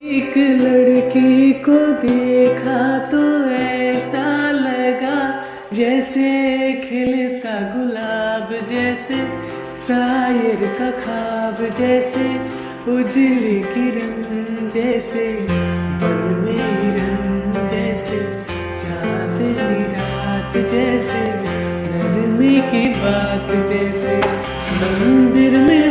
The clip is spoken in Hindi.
एक लड़की को देखा तो ऐसा लगा जैसे खिलता गुलाब, जैसे शायर का ख्वाब, जैसे उजली किरण, जैसे बन रंग, जैसे चांदनी रात, जैसे नरमी की बात, जैसे मंदिर में